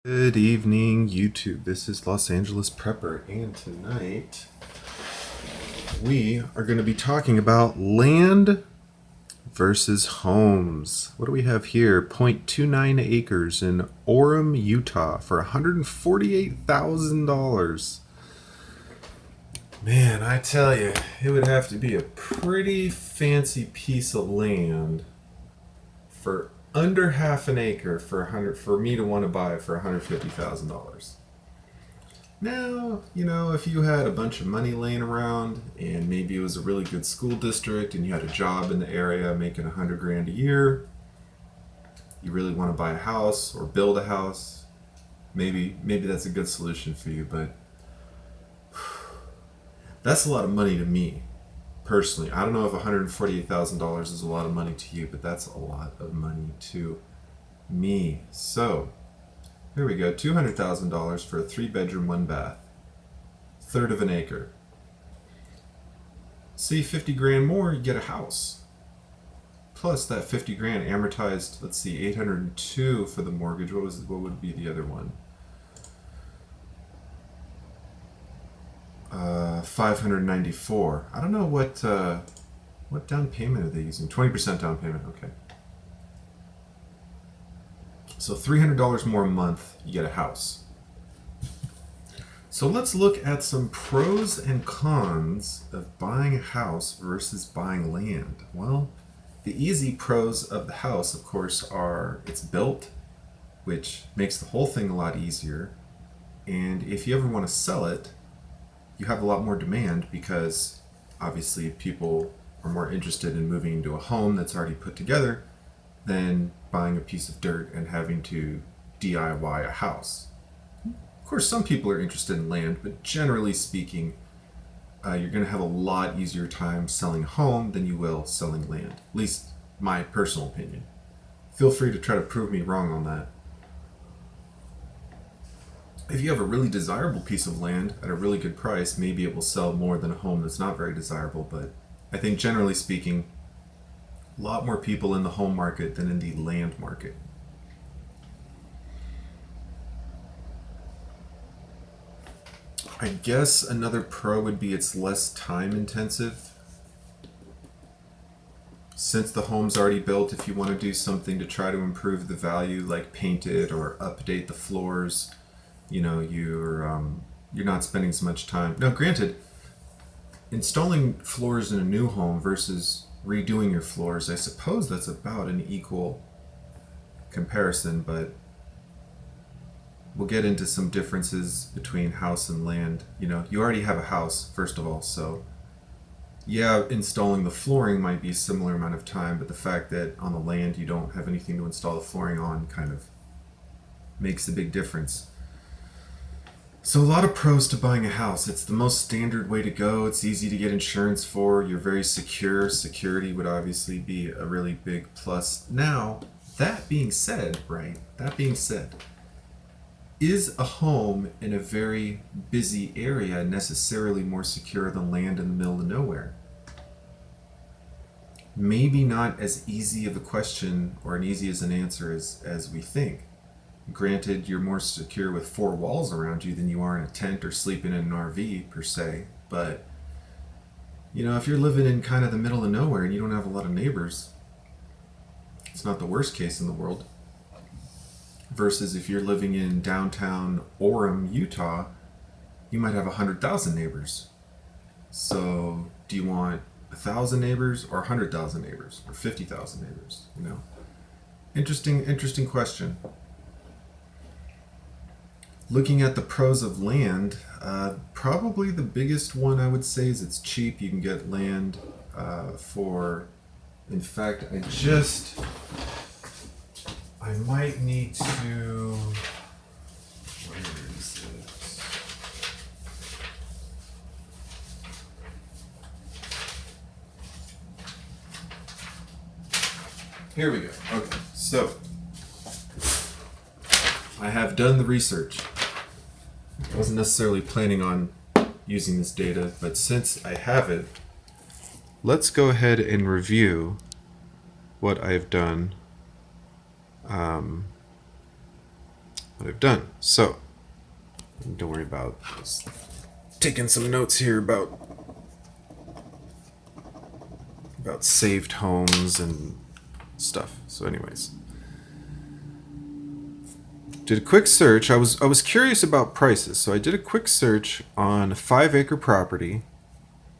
Good evening, YouTube. This is Los Angeles Prepper, and tonight we are going to be talking about land versus homes. What do we have here? 0.29 acres in Orem, Utah for $148,000. Man, I tell you, it would have to be a pretty fancy piece of land for under half an acre for me to want to buy it for $150,000. Now, if you had a bunch of money laying around and maybe it was a really good school district and you had a job in the area making 100 grand a year, you really want to buy a house or build a house, maybe that's a good solution for you, but that's a lot of money to me. Personally, I don't know if $148,000 is a lot of money to you, but that's a lot of money to me. So, here we go, $200,000 for a 3-bedroom, 1-bath, third of an acre. See, 50 grand more, you get a house. Plus that 50 grand amortized, let's see, 802 for the mortgage. What would be the other one? 594. I don't know what down payment are they using? 20% down payment. Okay. So $300 more a month, you get a house. So let's look at some pros and cons of buying a house versus buying land. Well, the easy pros of the house, of course, are it's built, which makes the whole thing a lot easier. And if you ever want to sell it, you have a lot more demand because obviously people are more interested in moving into a home that's already put together than buying a piece of dirt and having to DIY a house. Of course, some people are interested in land, but generally speaking, you're going to have a lot easier time selling a home than you will selling land. At least my personal opinion. Feel free to try to prove me wrong on that. If you have a really desirable piece of land at a really good price, maybe it will sell more than a home that's not very desirable, but I think generally speaking, a lot more people in the home market than in the land market. I guess another pro would be it's less time intensive. Since the home's already built, if you want to do something to try to improve the value, like paint it or update the floors, you're not spending so much time. Now, granted, installing floors in a new home versus redoing your floors, I suppose that's about an equal comparison, but we'll get into some differences between house and land. You already have a house, first of all, so yeah, installing the flooring might be a similar amount of time, but the fact that on the land you don't have anything to install the flooring on kind of makes a big difference. So a lot of pros to buying a house. It's the most standard way to go. It's easy to get insurance for. You're very secure. Security would obviously be a really big plus. Now, that being said, is a home in a very busy area necessarily more secure than land in the middle of nowhere? Maybe not as easy of a question or as easy as an answer as we think. Granted, you're more secure with 4 walls around you than you are in a tent or sleeping in an RV per se, but if you're living in kind of the middle of nowhere and you don't have a lot of neighbors, it's not the worst case in the world. Versus if you're living in downtown Orem, Utah, you might have 100,000 neighbors. So do you want 1,000 neighbors or 100,000 neighbors or 50,000 neighbors? Interesting question. Looking at the pros of land, probably the biggest one I would say is it's cheap. You can get land in fact, I might need to, where is it? Here we go. Okay, so I have done the research. I wasn't necessarily planning on using this data, but since I have it, let's go ahead and review what I've done what I've done. So, don't worry about this. Taking some notes here about saved homes and stuff. So anyways, did a quick search. I was curious about prices, so I did a quick search on a 5-acre property.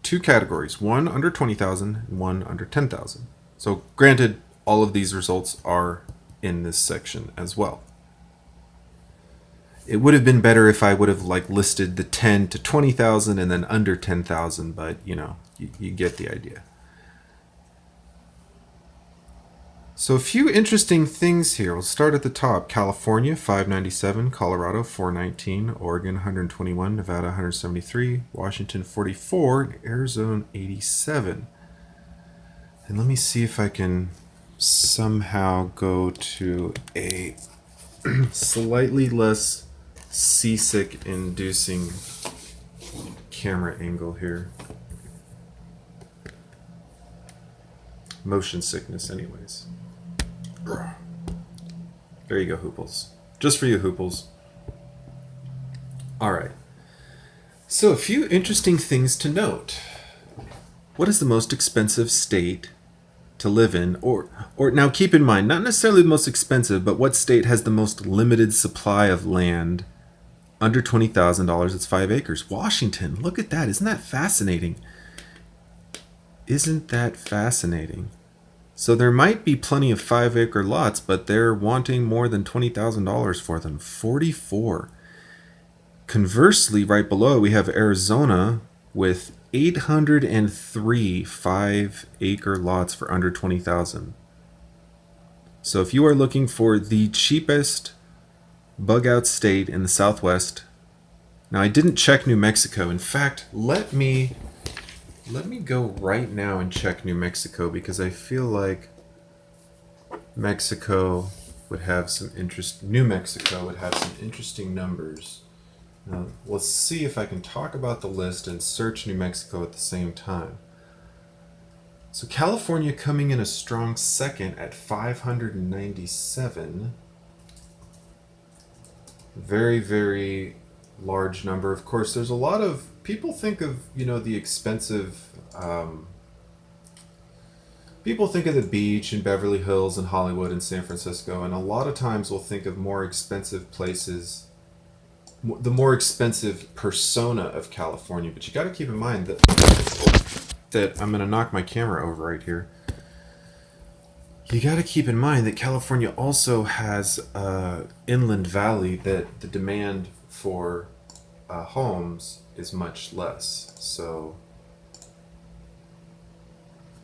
2 categories: one under 20,000, one under 10,000. So granted, all of these results are in this section as well. It would have been better if I would have listed the 10 to 20,000 and then under 10,000, but you get the idea. So a few interesting things here. We'll start at the top. California, $597, Colorado, $419, Oregon, $121, Nevada, $173, Washington, $44, and Arizona, $87. And let me see if I can somehow go to a slightly less seasick-inducing camera angle here. Motion sickness, anyways. There you go, Hooples. Just for you, Hooples. Alright. So, a few interesting things to note. What is the most expensive state to live in? Or now keep in mind, not necessarily the most expensive, but what state has the most limited supply of land under $20,000? It's 5 acres. Washington. Look at that. Isn't that fascinating? Isn't that fascinating? So there might be plenty of 5-acre lots, but they're wanting more than $20,000 for them. 44. Conversely, right below, we have Arizona with 803 5-acre lots for under 20,000. So if you are looking for the cheapest bug-out state in the Southwest, now I didn't check New Mexico. In fact, let me go right now and check New Mexico, because I feel like Mexico would have some interest. New Mexico would have some interesting numbers. Now, let's see if I can talk about the list and search New Mexico at the same time. So California coming in a strong second at 597. Very, very large number. Of course, there's a lot of people think of, the expensive, people think of the beach in Beverly Hills and Hollywood and San Francisco, and a lot of times we'll think of more expensive places, the more expensive persona of California. But you got to keep in mind that I'm going to knock my camera over right here. You got to keep in mind that California also has inland valley, that the demand for homes is much less. So,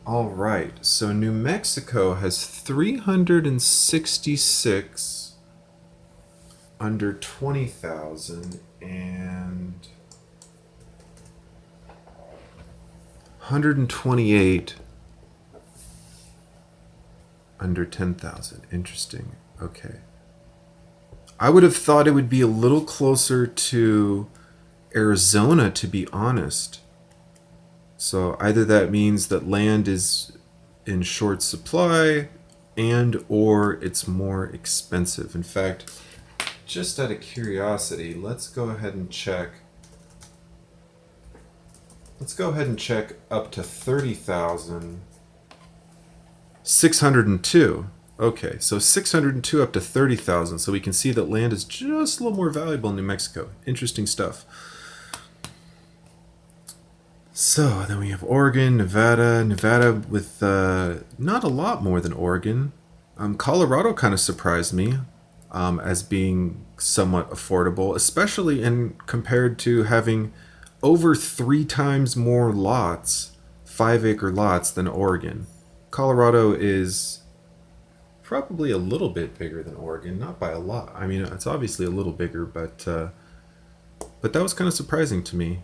all right. So New Mexico has 366 under 20,000 and 128 under 10,000. Interesting. Okay. I would have thought it would be a little closer to Arizona, to be honest. So either that means that land is in short supply and or it's more expensive. In fact, just out of curiosity, let's go ahead and check. Let's go ahead and check up to 30,000. 602. Okay, so 602 up to 30,000. So we can see that land is just a little more valuable in New Mexico. Interesting stuff. So then we have Oregon, Nevada with not a lot more than Oregon. Colorado kind of surprised me as being somewhat affordable, especially compared to having over 3 times more lots, 5-acre lots, than Oregon. Colorado is probably a little bit bigger than Oregon, not by a lot. I mean, it's obviously a little bigger, but that was kind of surprising to me.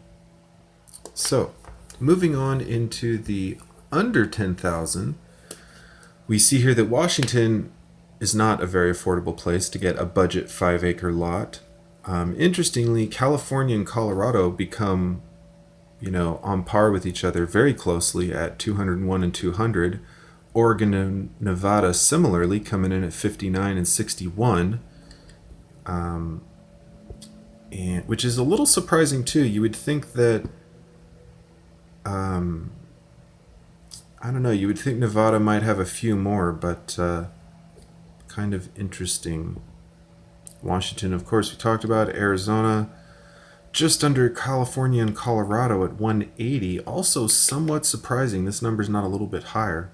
So, moving on into the under 10,000, we see here that Washington is not a very affordable place to get a budget 5-acre lot. Interestingly, California and Colorado become, on par with each other very closely at 201 and 200. Oregon and Nevada similarly coming in at 59 and 61. and which is a little surprising too. You would think that, um, I don't know, you would think Nevada might have a few more, but kind of interesting. Washington, of course, we talked about. Arizona, just under California and Colorado at 180. Also somewhat surprising. This number's not a little bit higher.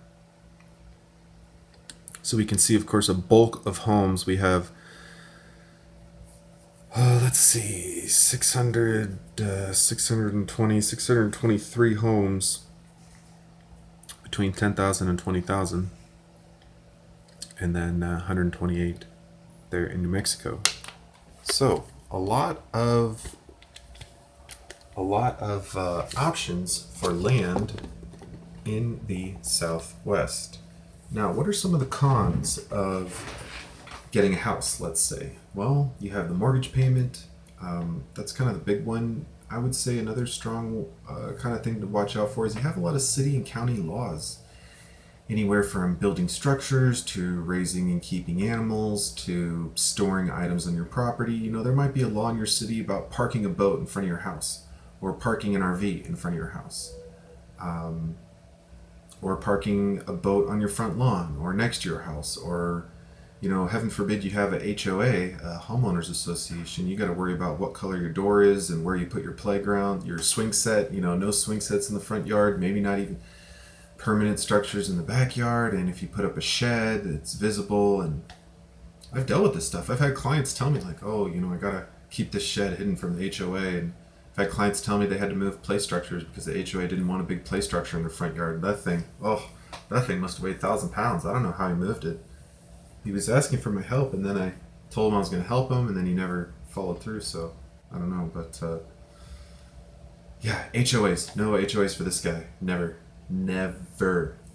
So we can see, of course, a bulk of homes. We have, let's see, 623 homes between 10,000 and 20,000. And then 128 there in New Mexico. So a lot of options for land in the Southwest. Now, what are some of the cons of getting a house, let's say? Well, you have the mortgage payment. That's kind of the big one. I would say another strong kind of thing to watch out for is you have a lot of city and county laws. Anywhere from building structures to raising and keeping animals to storing items on your property. You know, there might be a law in your city about parking a boat in front of your house, or parking an RV in front of your house, or parking a boat on your front lawn or next to your house, or, you know, heaven forbid you have a HOA, a homeowners association. You got to worry about what color your door is and where you put your playground, your swing set. You know, no swing sets in the front yard, maybe not even permanent structures in the backyard, and if you put up a shed, it's visible. And I've dealt with this stuff. I've had clients tell me like, oh, you know, I gotta keep this shed hidden from the HOA, and I've had clients tell me they had to move play structures because the HOA didn't want a big play structure in their front yard. That thing must have weighed 1,000 pounds. I don't know how he moved it. He was asking for my help, and then I told him I was going to help him, and then he never followed through. So I don't know, but yeah, HOAs. No HOAs for this guy. Never,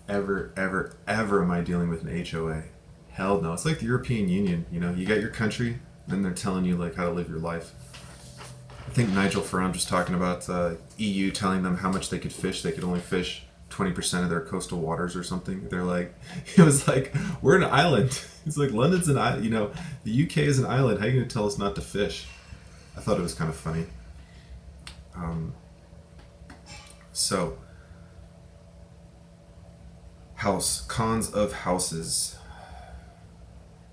ever am I dealing with an HOA. Hell no. It's like the European Union. You know, you got your country, then they're telling you like how to live your life. I think Nigel Farage was talking about EU telling them how much they could fish. They could only fish 20% of their coastal waters or something. They're like, it was like, we're an island. It's like, London's an island. You know, the UK is an island. How are you going to tell us not to fish? I thought it was kind of funny. So, cons of houses.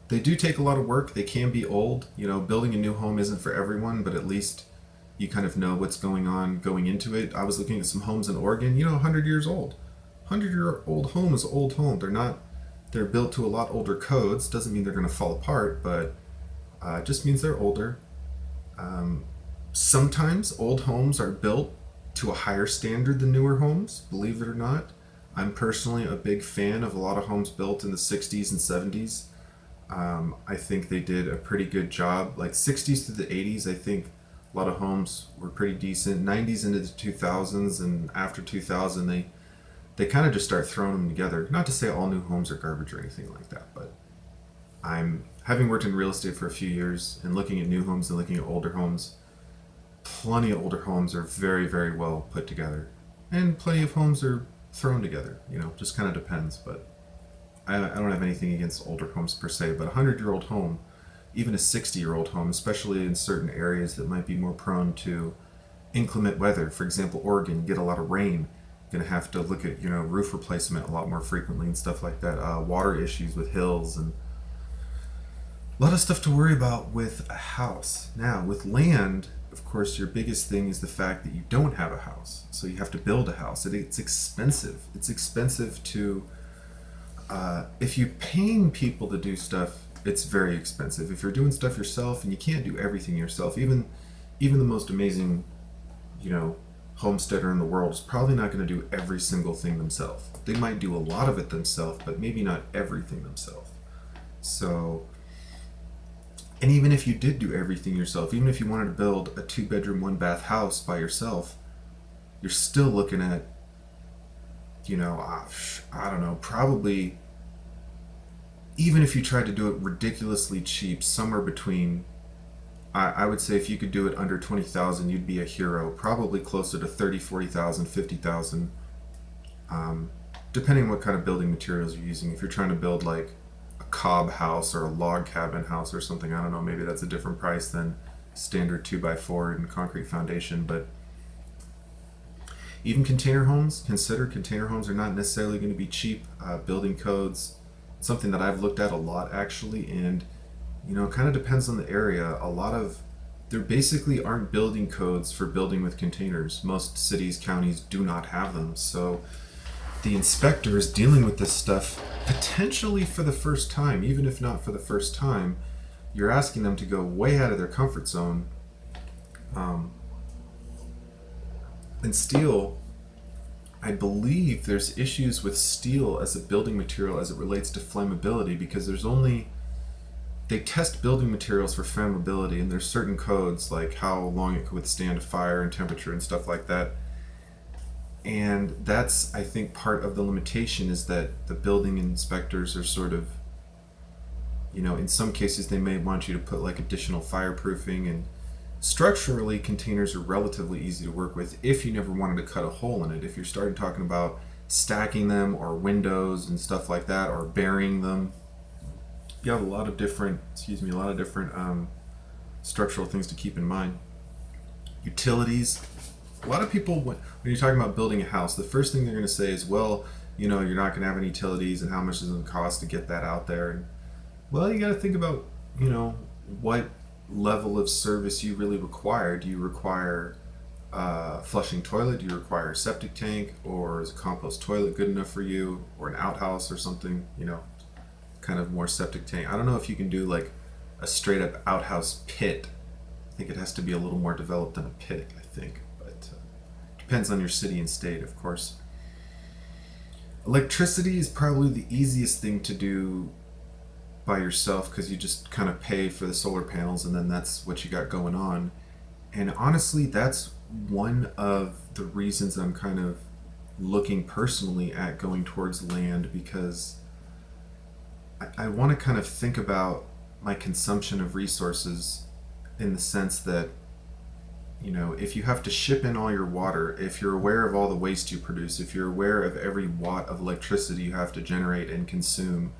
They do take a lot of work. They can be old. You know, building a new home isn't for everyone, but at least you kind of know what's going on going into it. I was looking at some homes in Oregon, you know, 100 years old. 100-year-old home is an old home. They're built to a lot older codes. Doesn't mean they're going to fall apart, but it just means they're older. Sometimes old homes are built to a higher standard than newer homes, believe it or not. I'm personally a big fan of a lot of homes built in the 60s and 70s. I think they did a pretty good job. Like 60s to the 80s, I think a lot of homes were pretty decent. 90s into the 2000s, and after 2000, they kind of just start throwing them together. Not to say all new homes are garbage or anything like that, but I'm having worked in real estate for a few years and looking at new homes and looking at older homes. Plenty of older homes are very, very well put together, and plenty of homes are thrown together. You know, just kind of depends. But I don't have anything against older homes per se, but a 100-year-old home, even a 60-year-old home, especially in certain areas that might be more prone to inclement weather. For example, Oregon, get a lot of rain. Going to have to look at, you know, roof replacement a lot more frequently and stuff like that. Water issues with hills, and a lot of stuff to worry about with a house. Now, with land, of course, your biggest thing is the fact that you don't have a house. So you have to build a house. It's expensive. It's expensive to, if you're paying people to do stuff, it's very expensive. If you're doing stuff yourself, and you can't do everything yourself, even the most amazing, you know, homesteader in the world is probably not going to do every single thing themselves. They might do a lot of it themselves, but maybe not everything themselves. So, and even if you did do everything yourself, even if you wanted to build a 2-bedroom, 1-bath house by yourself, you're still looking at, you know, I don't know, probably, even if you tried to do it ridiculously cheap, somewhere between, I would say if you could do it under 20,000, you'd be a hero. Probably closer to 30, 40,000, 50,000, depending on what kind of building materials you're using. If you're trying to build like a cob house or a log cabin house or something. I don't know, maybe that's a different price than standard 2x4 and concrete foundation. But even container homes, consider container homes are not necessarily going to be cheap. Building codes, something that I've looked at a lot actually, and it kind of depends on the area. There basically aren't building codes for building with containers. Most cities, counties do not have them. So the inspector is dealing with this stuff potentially for the first time. Even if not for the first time, you're asking them to go way out of their comfort zone. And steel, I believe there's issues with steel as a building material as it relates to flammability, because they test building materials for flammability, and there's certain codes like how long it can withstand fire and temperature and stuff like that. And that's, I think, part of the limitation, is that the building inspectors are sort of, in some cases they may want you to put like additional fireproofing, and structurally containers are relatively easy to work with if you never wanted to cut a hole in it. If you're starting talking about stacking them or windows and stuff like that, or burying them, you have a lot of different structural things to keep in mind. Utilities. A lot of people, when you're talking about building a house, the first thing they're going to say is, well, you're not going to have any utilities, and how much does it cost to get that out there? And, well, you got to think about, what level of service you really require. Do you require flushing toilet? Do you require a septic tank? Or is a compost toilet good enough for you? Or an outhouse or something, kind of more septic tank. I don't know if you can do like a straight up outhouse pit. I think it has to be a little more developed than a pit, I think. But depends on your city and state, of course. Electricity is probably the easiest thing to do by yourself, because you just kind of pay for the solar panels and then that's what you got going on. And honestly, that's one of the reasons I'm kind of looking personally at going towards land, because I want to kind of think about my consumption of resources in the sense that, if you have to ship in all your water, if you're aware of all the waste you produce, if you're aware of every watt of electricity you have to generate and consume,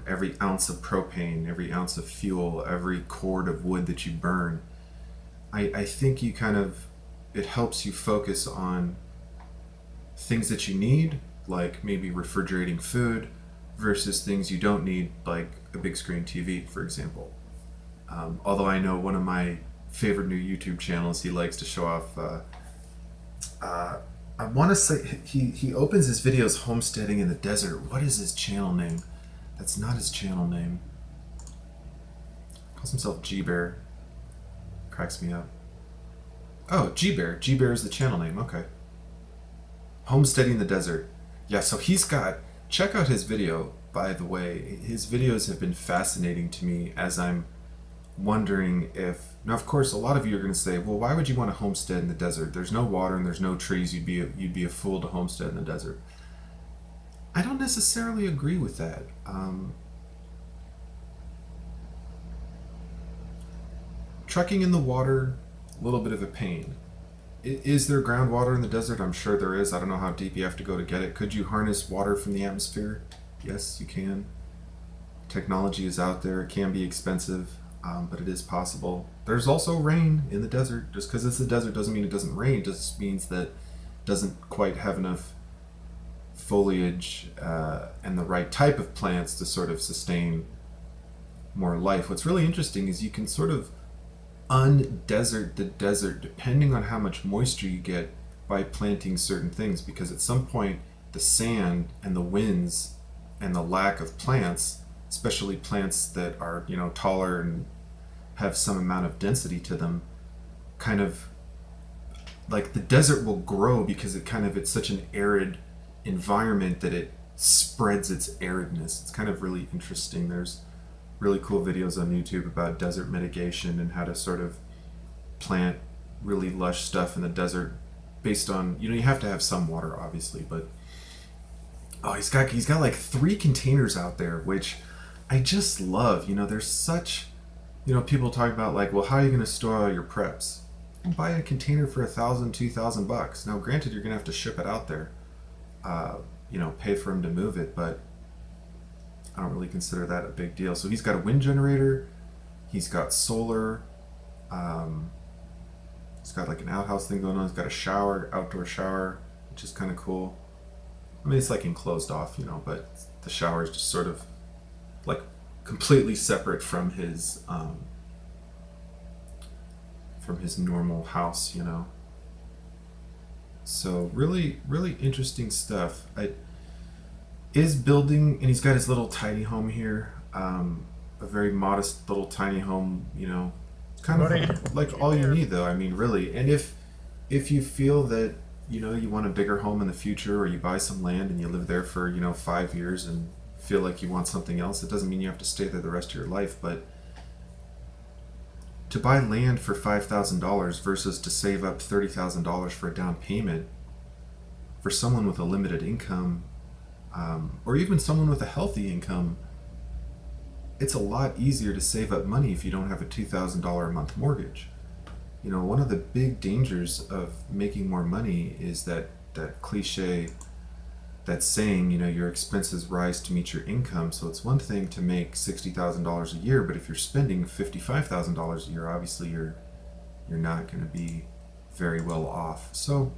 every ounce of propane, every ounce of fuel, every cord of wood that you burn, I think it helps you focus on things that you need, like maybe refrigerating food, versus things you don't need, like a big screen TV, for example. Although I know one of my favorite new YouTube channels, he likes to show off, I want to say, he opens his videos homesteading in the desert. What is his channel name? That's not his channel name. Calls himself G-Bear. Cracks me up. Oh, G-Bear. G-Bear is the channel name. Okay. Homesteading the desert. Yeah, so check out his video, by the way. His videos have been fascinating to me, as I'm wondering if... Now, of course, a lot of you are going to say, well, why would you want to homestead in the desert? There's no water and there's no trees. You'd be a fool to homestead in the desert. I don't necessarily agree with that. Trekking in the water, a little bit of a pain. Is there groundwater in the desert? I'm sure there is. I don't know how deep you have to go to get it. Could you harness water from the atmosphere? Yes, you can. Technology is out there. It can be expensive, but it is possible. There's also rain in the desert. Just because it's the desert doesn't mean it doesn't rain. It just means that it doesn't quite have enough foliage and the right type of plants to sort of sustain more life. What's really interesting is you can sort of undesert the desert depending on how much moisture you get by planting certain things, because at some point the sand and the winds and the lack of plants, especially plants that are taller and have some amount of density to them, kind of like the desert will grow because it's such an arid environment that it spreads its aridness. It's kind of really interesting. There's really cool videos on YouTube about desert mitigation and how to sort of plant really lush stuff in the desert based on, you have to have some water obviously, but he's got like 3 containers out there, which I just love. There's such, people talk about like, well, how are you going to store all your preps? You can buy a container for $1,000, $2,000. Now granted, you're going to have to ship it out there, pay for him to move it, but I don't really consider that a big deal. So he's got a wind generator, he's got solar, um, he's got like an outhouse thing going on. He's got a shower, outdoor shower, which is kind of cool. I mean, it's like enclosed off, but the shower is just sort of like completely separate from his normal house. So really, really interesting stuff. Is building, and he's got his little tiny home here, a very modest little tiny home. Kind of like all you need, though. I mean, really. And if you feel that you want a bigger home in the future, or you buy some land and you live there for 5 years and feel like you want something else, it doesn't mean you have to stay there the rest of your life. But to buy land for $5,000 versus to save up $30,000 for a down payment, for someone with a limited income, or even someone with a healthy income, it's a lot easier to save up money if you don't have a $2,000 a month mortgage. One of the big dangers of making more money is that cliche, that saying, your expenses rise to meet your income. So it's one thing to make $60,000 a year, but if you're spending $55,000 a year, obviously you're not going to be very well off. So,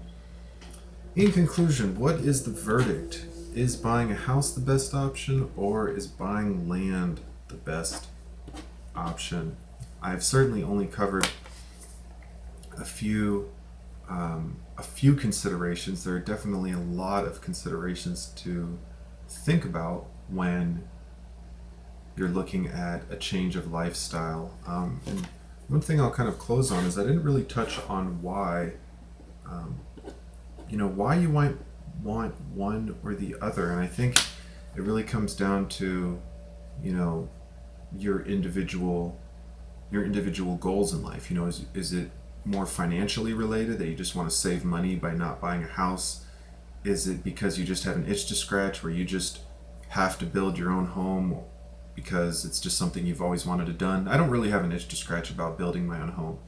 in conclusion, what is the verdict? Is buying a house the best option, or is buying land the best option? I've certainly only covered a few considerations. There are definitely a lot of considerations to think about when you're looking at a change of lifestyle. And one thing I'll kind of close on is I didn't really touch on why you might want one or the other. And I think it really comes down to your individual goals in life. Is it more financially related, that you just want to save money by not buying a house? Is it because you just have an itch to scratch, where you just have to build your own home because it's just something you've always wanted to done? I don't really have an itch to scratch about building my own home.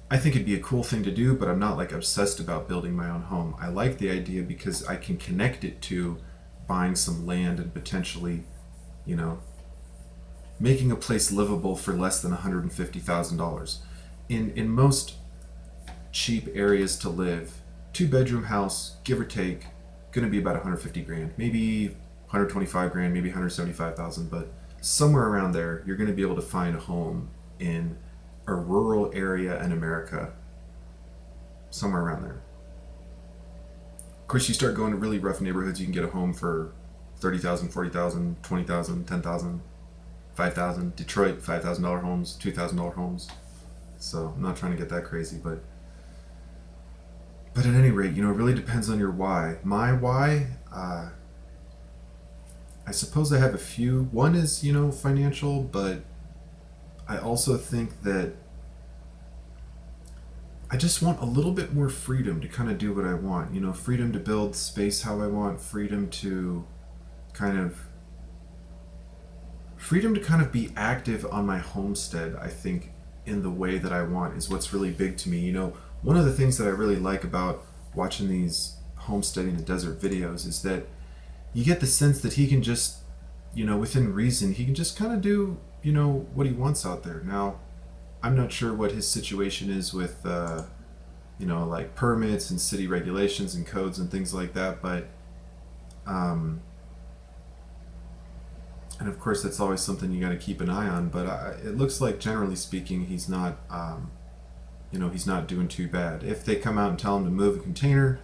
I think it'd be a cool thing to do, but I'm not like obsessed about building my own home. I like the idea because I can connect it to buying some land and potentially, making a place livable for less than $150,000. In most cheap areas to live, 2-bedroom house, give or take, going to be about 150 grand, maybe 125 grand, maybe 175,000, but somewhere around there, you're going to be able to find a home in a rural area in America, somewhere around there. Of course, you start going to really rough neighborhoods, you can get a home for 30,000, 40,000, 20,000, 10,000, 5,000. Detroit, $5,000 homes, $2,000 homes. So I'm not trying to get that crazy, but at any rate, it really depends on your why. My why, I suppose I have a few. One is, financial, but I also think that I just want a little bit more freedom to kind of do what I want. Freedom to build space how I want, freedom to kind of be active on my homestead, I think, in the way that I want, is what's really big to me. One of the things that I really like about watching these homesteading the desert videos is that you get the sense that he can just, within reason, he can just kind of do, what he wants out there. Now, I'm not sure what his situation is with, like permits and city regulations and codes and things like that, but, and of course that's always something you got to keep an eye on, but it looks like, generally speaking, he's not, he's not doing too bad. If they come out and tell him to move a container,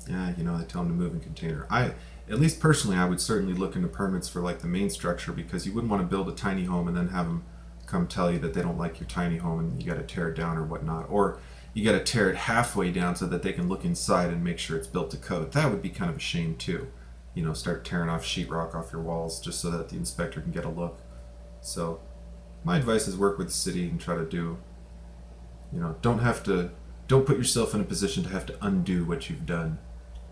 they tell him to move a container. At least personally, I would certainly look into permits for like the main structure, because you wouldn't want to build a tiny home and then have them come tell you that they don't like your tiny home and you got to tear it down or whatnot, or you got to tear it halfway down so that they can look inside and make sure it's built to code. That would be kind of a shame too. Start tearing off sheetrock off your walls just so that the inspector can get a look. So my advice is work with the city and try to do, don't put yourself in a position to have to undo what you've done.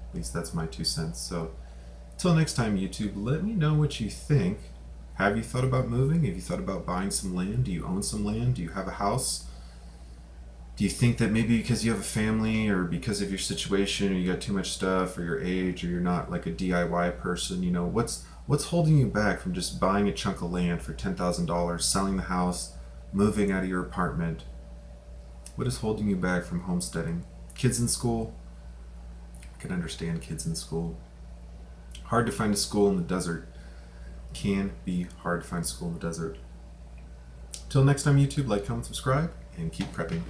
At least that's my 2 cents. So until next time, YouTube, let me know what you think. Have you thought about moving? Have you thought about buying some land? Do you own some land? Do you have a house? Do you think that maybe because you have a family, or because of your situation, or you got too much stuff, or your age, or you're not like a DIY person, what's What's holding you back from just buying a chunk of land for $10,000, selling the house, moving out of your apartment? What is holding you back from homesteading? Kids in school? I can understand kids in school. Hard to find a school in the desert. Can be hard to find a school in the desert. Till next time, YouTube, like, comment, subscribe, and keep prepping.